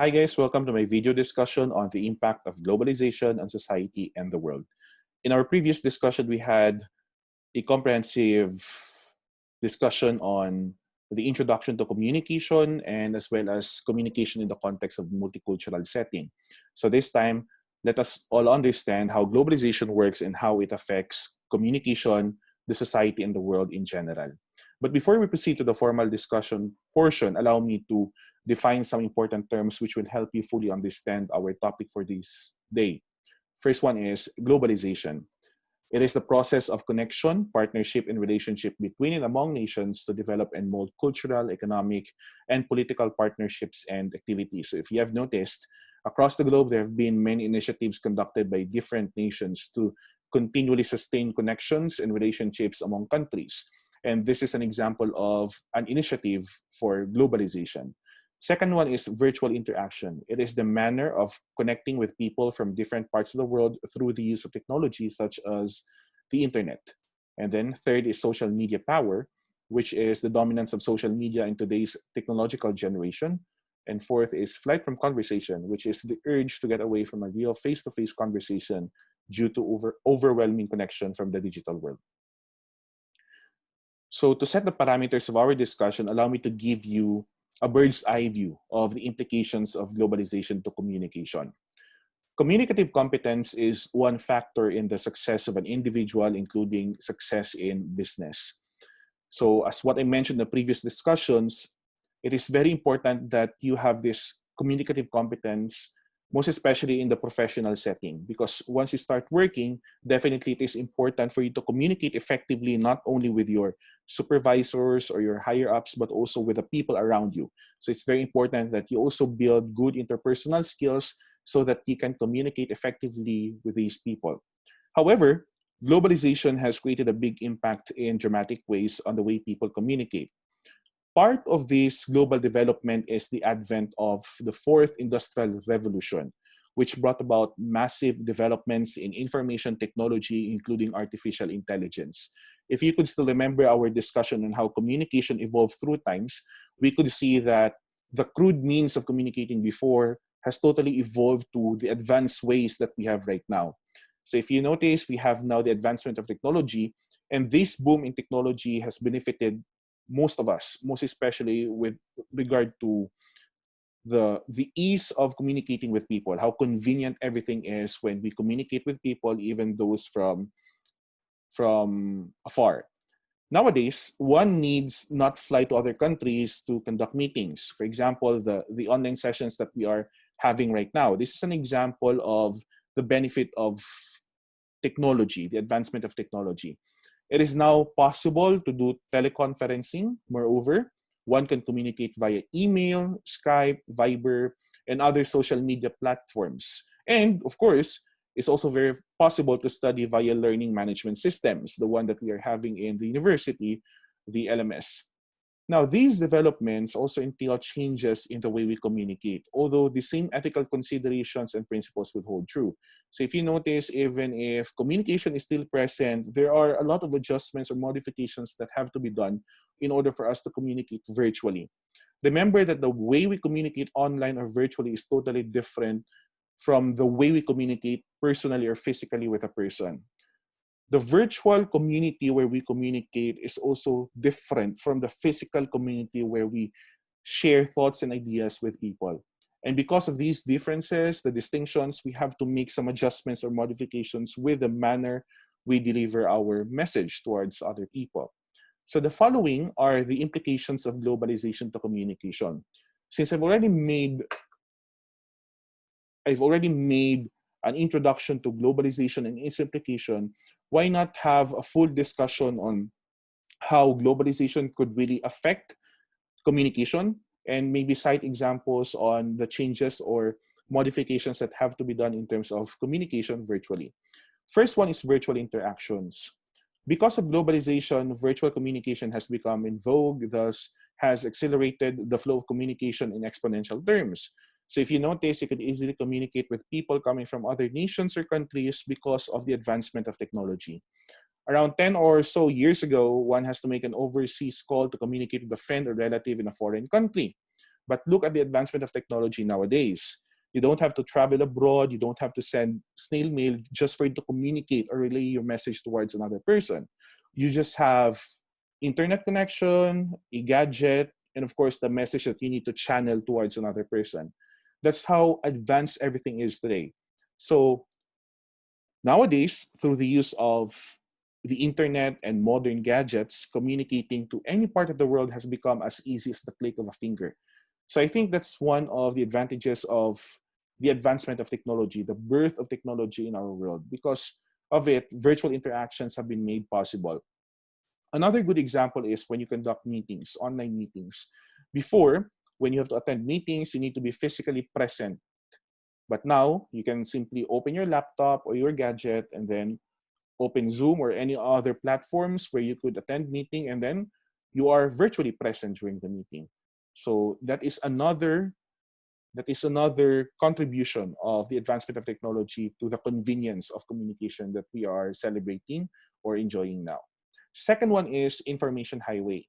Hi guys, welcome to my video discussion on the impact of globalization on society and the world. In our previous discussion, we had a comprehensive discussion on the introduction to communication and as well as communication in the context of multicultural setting. So this time, let us all understand how globalization works and how it affects communication, the society, and the world in general. But before we proceed to the formal discussion portion, allow me to define some important terms which will help you fully understand our topic for this day. First one is globalization. It is the process of connection, partnership, and relationship between and among nations to develop and mold cultural, economic, and political partnerships and activities. So if you have noticed, across the globe, there have been many initiatives conducted by different nations to continually sustain connections and relationships among countries. And this is an example of an initiative for globalization. Second one is virtual interaction. It is the manner of connecting with people from different parts of the world through the use of technology such as the internet. And then third is social media power, which is the dominance of social media in today's technological generation. And fourth is flight from conversation, which is the urge to get away from a real face-to-face conversation due to overwhelming connection from the digital world. So to set the parameters of our discussion, allow me to give you a bird's eye view of the implications of globalization to communication. Communicative competence is one factor in the success of an individual, including success in business. So as what I mentioned in the previous discussions, it is very important that you have this communicative competence, most especially in the professional setting, because once you start working, definitely it is important for you to communicate effectively, not only with your supervisors or your higher ups, but also with the people around you. So it's very important that you also build good interpersonal skills so that you can communicate effectively with these people. However, globalization has created a big impact in dramatic ways on the way people communicate. Part of this global development is the advent of the fourth industrial revolution, which brought about massive developments in information technology, including artificial intelligence. If you could still remember our discussion on how communication evolved through times, we could see that the crude means of communicating before has totally evolved to the advanced ways that we have right now. So if you notice, we have now the advancement of technology, and this boom in technology has benefited most of us, most especially with regard to the ease of communicating with people, how convenient everything is when we communicate with people, even those from afar. Nowadays, one needs not fly to other countries to conduct meetings. For example, the online sessions that we are having right now. This is an example of the benefit of technology, the advancement of technology. It is now possible to do teleconferencing. Moreover, one can communicate via email, Skype, Viber, and other social media platforms. And of course, it's also very possible to study via learning management systems, the one that we are having in the university, the LMS. Now, these developments also entail changes in the way we communicate, although the same ethical considerations and principles would hold true. So if you notice, even if communication is still present, there are a lot of adjustments or modifications that have to be done in order for us to communicate virtually. Remember that the way we communicate online or virtually is totally different from the way we communicate personally or physically with a person. The virtual community where we communicate is also different from the physical community where we share thoughts and ideas with people. And because of these differences, the distinctions, we have to make some adjustments or modifications with the manner we deliver our message towards other people. So the following are the implications of globalization to communication. Since I've already made an introduction to globalization and its implication, why not have a full discussion on how globalization could really affect communication and maybe cite examples on the changes or modifications that have to be done in terms of communication virtually. First one is virtual interactions. Because of globalization, virtual communication has become in vogue, thus has accelerated the flow of communication in exponential terms. So if you notice, you could easily communicate with people coming from other nations or countries because of the advancement of technology. Around 10 or so years ago, one has to make an overseas call to communicate with a friend or relative in a foreign country. But look at the advancement of technology nowadays. You don't have to travel abroad. You don't have to send snail mail just for you to communicate or relay your message towards another person. You just have internet connection, a gadget, and of course, the message that you need to channel towards another person. That's how advanced everything is today. So nowadays, through the use of the internet and modern gadgets, communicating to any part of the world has become as easy as the click of a finger. So I think that's one of the advantages of the advancement of technology, the birth of technology in our world. Because of it, virtual interactions have been made possible. Another good example is when you conduct meetings, online meetings. Before, when you have to attend meetings, you need to be physically present. But now, you can simply open your laptop or your gadget and then open Zoom or any other platforms where you could attend meeting, and then you are virtually present during the meeting. So that is another contribution of the advancement of technology to the convenience of communication that we are celebrating or enjoying now. Second one is information highway.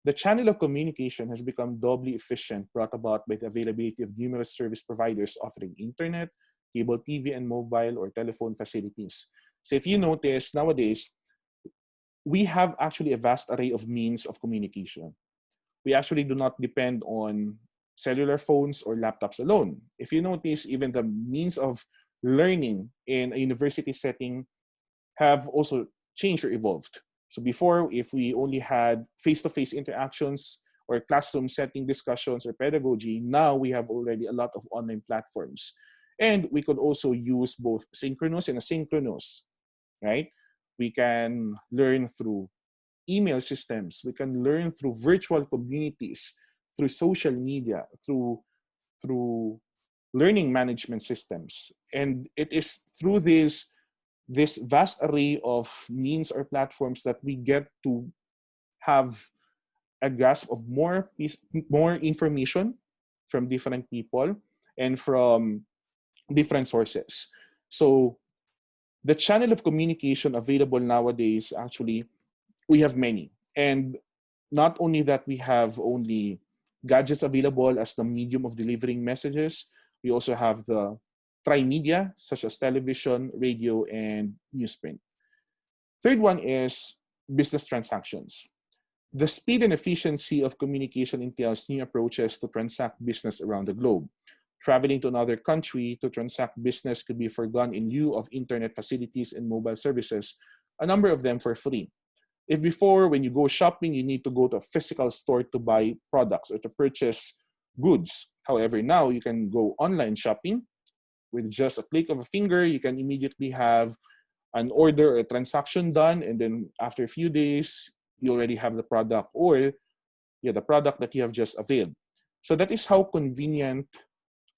The channel of communication has become doubly efficient, brought about by the availability of numerous service providers offering internet, cable TV, and mobile or telephone facilities. So if you notice, nowadays, we have actually a vast array of means of communication. We actually do not depend on cellular phones or laptops alone. If you notice, even the means of learning in a university setting have also changed or evolved. So before, if we only had face-to-face interactions or classroom setting discussions or pedagogy, now we have already a lot of online platforms. And we could also use both synchronous and asynchronous, right? We can learn through email systems. We can learn through virtual communities, through social media, through learning management systems. And it is through this vast array of means or platforms that we get to have a grasp of more information from different people and from different sources. So the channel of communication available nowadays, actually, we have many. And not only that, we have only gadgets available as the medium of delivering messages, we also have the tri-media, such as television, radio, and newsprint. Third one is business transactions. The speed and efficiency of communication entails new approaches to transact business around the globe. Traveling to another country to transact business could be forgone in lieu of internet facilities and mobile services, a number of them for free. If before, when you go shopping, you need to go to a physical store to buy products or to purchase goods. However, now you can go online shopping with just a click of a finger. You can immediately have an order or a transaction done, and then after a few days, you already have the product or the product that you have just availed. So that is how convenient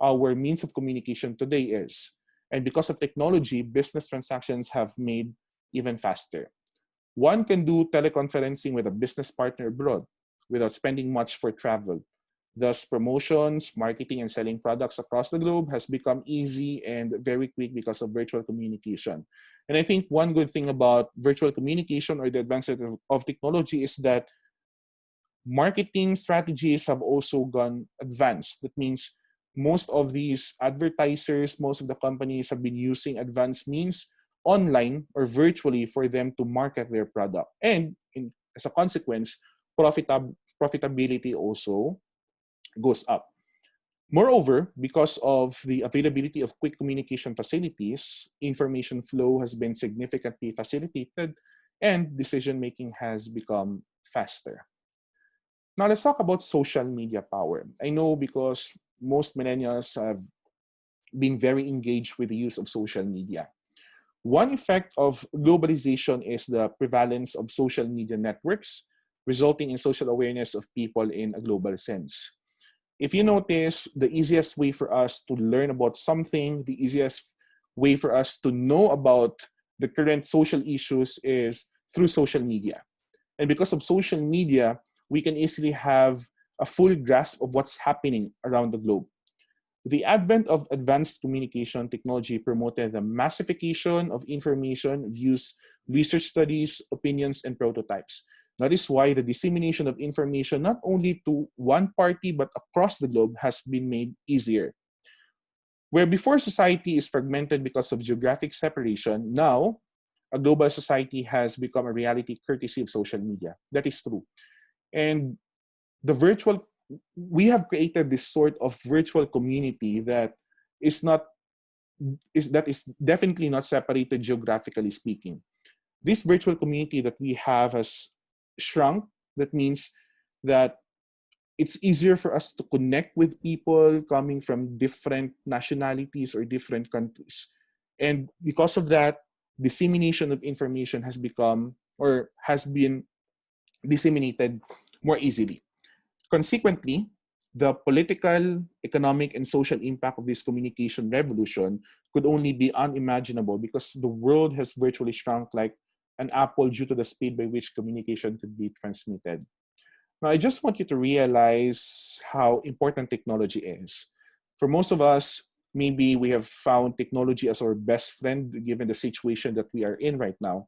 our means of communication today is. And because of technology, business transactions have made even faster. One can do teleconferencing with a business partner abroad without spending much for travel. Thus, promotions, marketing, and selling products across the globe has become easy and very quick because of virtual communication. And I think one good thing about virtual communication or the advancement of technology is that marketing strategies have also gone advanced. That means most of these advertisers, most of the companies have been using advanced means online or virtually for them to market their product. And as a consequence, profitability also goes up. Moreover, because of the availability of quick communication facilities, information flow has been significantly facilitated and decision-making has become faster. Now let's talk about social media power. I know because most millennials have been very engaged with the use of social media. One effect of globalization is the prevalence of social media networks, resulting in social awareness of people in a global sense. If you notice, the easiest way for us to learn about something, the easiest way for us to know about the current social issues is through social media. And because of social media, we can easily have a full grasp of what's happening around the globe. The advent of advanced communication technology promoted the massification of information, views, research studies, opinions, and prototypes. That is why the dissemination of information, not only to one party but across the globe, has been made easier. Where before society is fragmented because of geographic separation, now a global society has become a reality courtesy of social media. That is true. And the virtual, we have created this sort of virtual community that is not is definitely not separated geographically speaking. This virtual community that we have has shrunk. That means that it's easier for us to connect with people coming from different nationalities or different countries. And because of that, dissemination of information has become or has been disseminated more easily. Consequently, the political, economic, and social impact of this communication revolution could only be unimaginable because the world has virtually shrunk like an apple due to the speed by which communication could be transmitted. Now, I just want you to realize how important technology is. For most of us, maybe we have found technology as our best friend given the situation that we are in right now.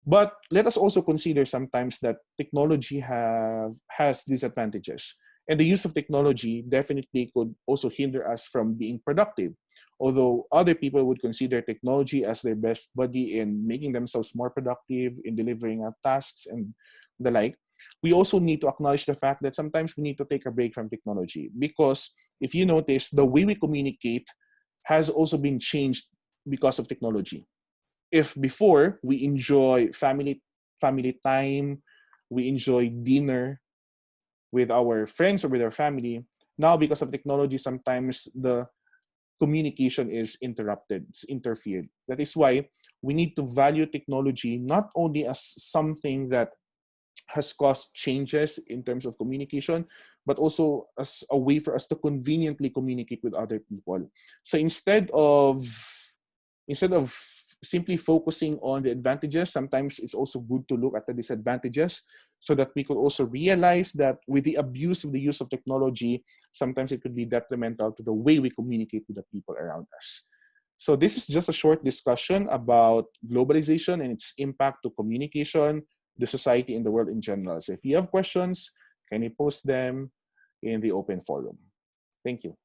But let us also consider sometimes that technology has disadvantages. And the use of technology definitely could also hinder us from being productive. Although other people would consider technology as their best buddy in making themselves more productive, in delivering tasks and the like, we also need to acknowledge the fact that sometimes we need to take a break from technology. Because if you notice, the way we communicate has also been changed because of technology. If before we enjoy family time, we enjoy dinner with our friends or with our family, now because of technology, sometimes the communication is interrupted, it's interfered. That is why we need to value technology not only as something that has caused changes in terms of communication, but also as a way for us to conveniently communicate with other people. So instead of simply focusing on the advantages, sometimes it's also good to look at the disadvantages so that we could also realize that with the abuse of the use of technology, sometimes it could be detrimental to the way we communicate with the people around us. So this is just a short discussion about globalization and its impact to communication, the society, and the world in general. So if you have questions, can you post them in the open forum? Thank you.